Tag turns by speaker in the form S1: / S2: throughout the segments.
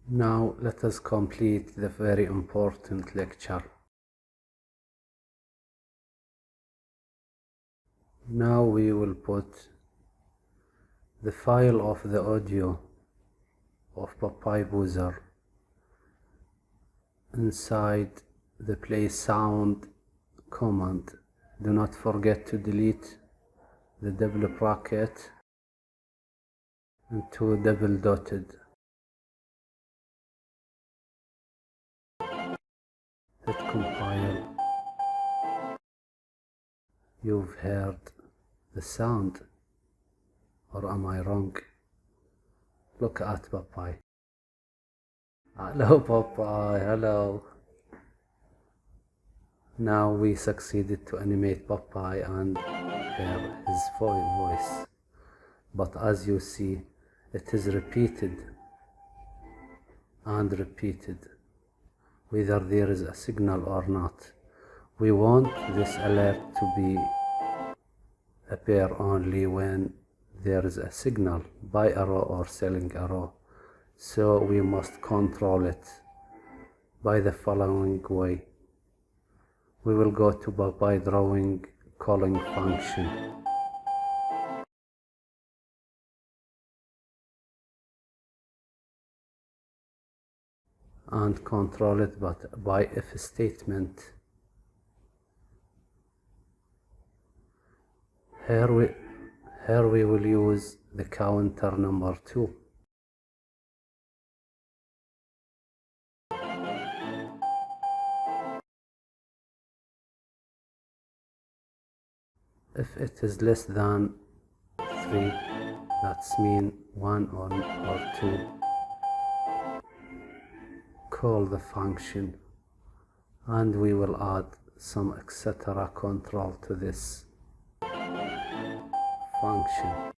S1: Now let us complete the very important lecture. Now we will put the file of the audio of Papai Boozer inside the play sound command. Do not forget to delete the double bracket and two double dotted. Hit compile. You've heard the sound, or am I wrong? Look at Papai. Hello Papai, hello. Now we succeeded to animate Papai and hear his voice. But as you see, it is repeated and repeated, whether there is a signal or not. We want this alert to appear only when there is a signal, buy arrow or selling arrow. So we must control it by the following way. We will go to Papai drawing calling function. And control it by if statement. Here we will use the counter number 2. If it is less than 3, that's mean 1 or 2. Call the function, and we will add some etc. control to this function.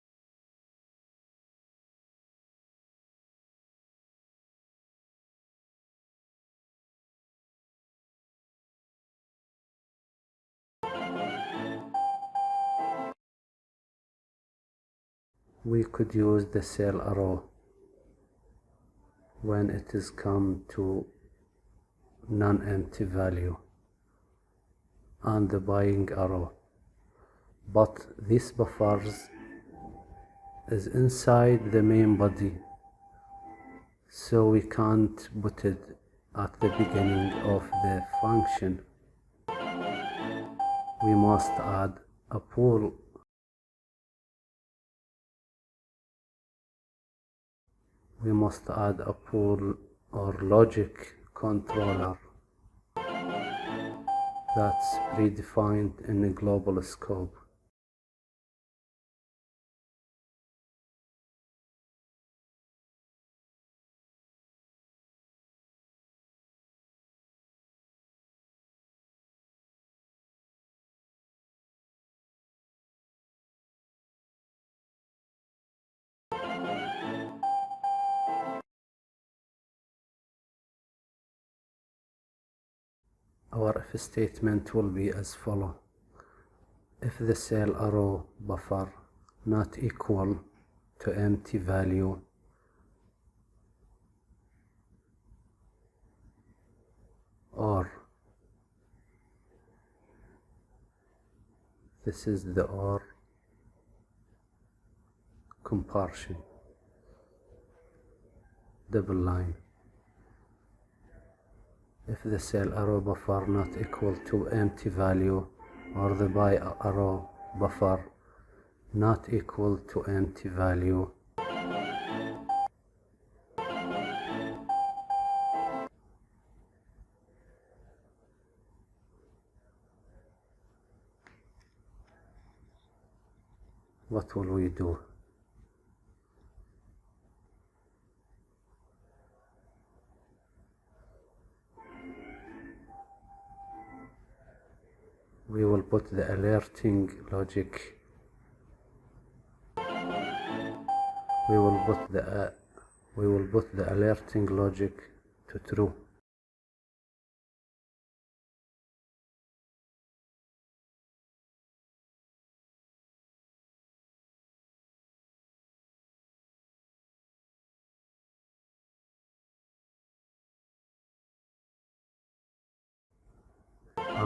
S1: We could use the sell arrow when it is come to non-empty value, and the buying arrow, but this buffers is inside the main body, so we can't put it at the beginning of the function. We must add a pool. We must add a pool or logic controller that's predefined in a global scope. Our if statement will be as follows. If the sell arrow buffer not equal to empty value, or this is the or comparison, double line. If the sell arrow buffer not equal to empty value, or the buy arrow buffer not equal to empty value, what will we do? We will put the alerting logic. We will put the alerting logic to true.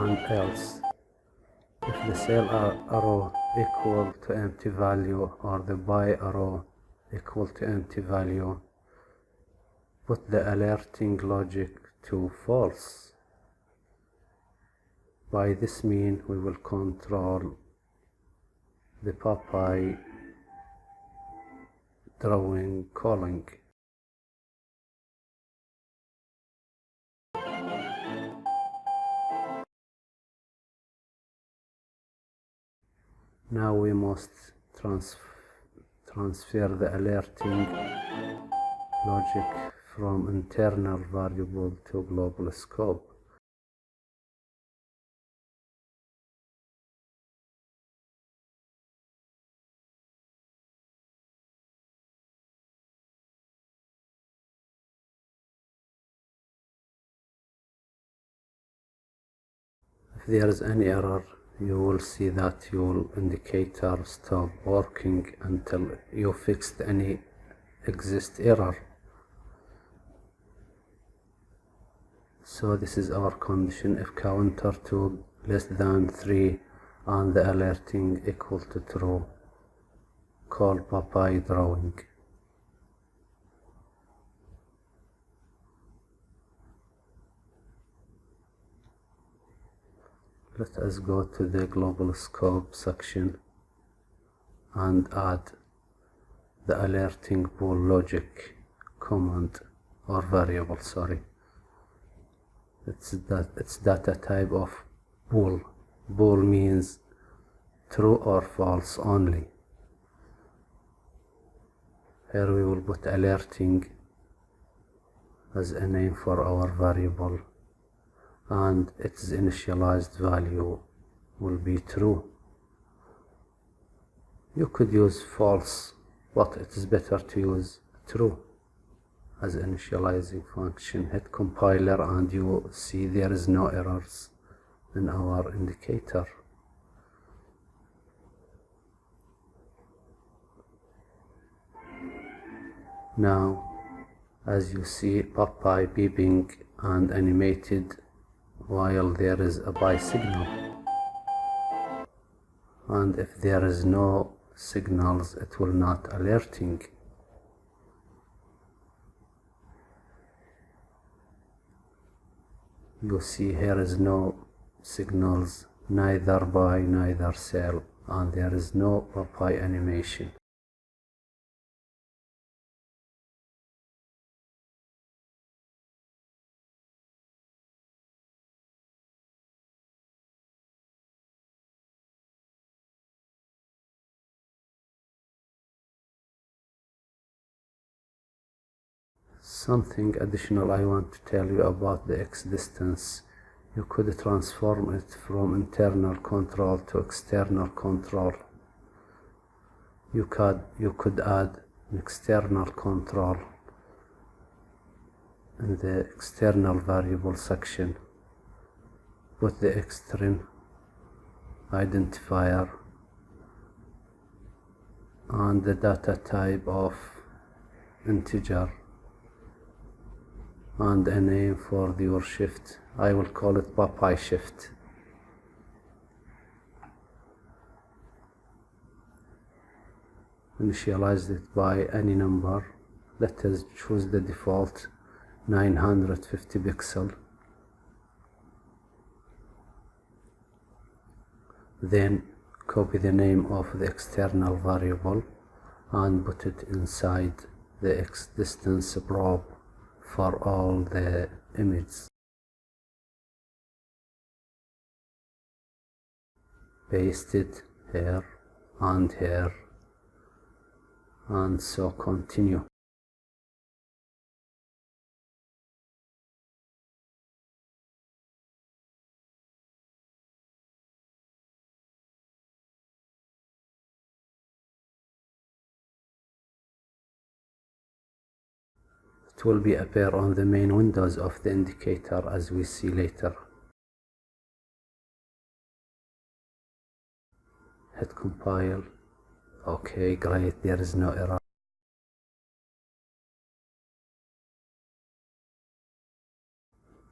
S1: and else. If the sell arrow equal to empty value or the buy arrow equal to empty value, put the alerting logic to false. By this means we will control the Popeye drawing calling. Now we must transfer the alerting logic from internal variable to global scope. If there is any error, you will see that your indicator stop working until you fixed any exist error. So this is our condition. If counter to less than 3 and the alerting equal to true, call Popeye drawing. Let us go to the global scope section and add the alerting bool logic command or variable, sorry. It's data type of bool. Bool means true or false only. Here we will put alerting as a name for our variable, and its initialized value will be true. You could use false, but it is better to use true as initializing function. Hit compiler and you see there is no errors in our indicator. Now, as you see, Popeye beeping and animated while there is a buy signal, and if there is no signals it will not alerting. You see here is no signals, neither buy neither sell, and there is no Popeye animation. Something additional I want to tell you about the X distance. You could transform it from internal control to external control. You could add an external control in the external variable section. Put the extern identifier and the data type of integer and a name for your shift. I will call it Popeye shift. Initialize it by any number. Let us choose the default 950 pixel. Then copy the name of the external variable and put it inside the X distance probe for all the images. Paste it here and here, and so continue. It will be appear on the main windows of the indicator as we see later. Hit compile. Okay, great, there is no error.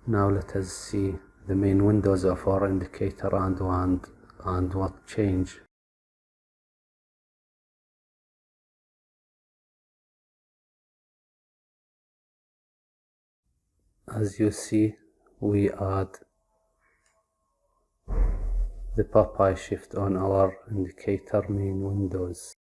S1: Now let us see the main windows of our indicator and what change. As you see, we add the Popeye shift on our indicator main windows.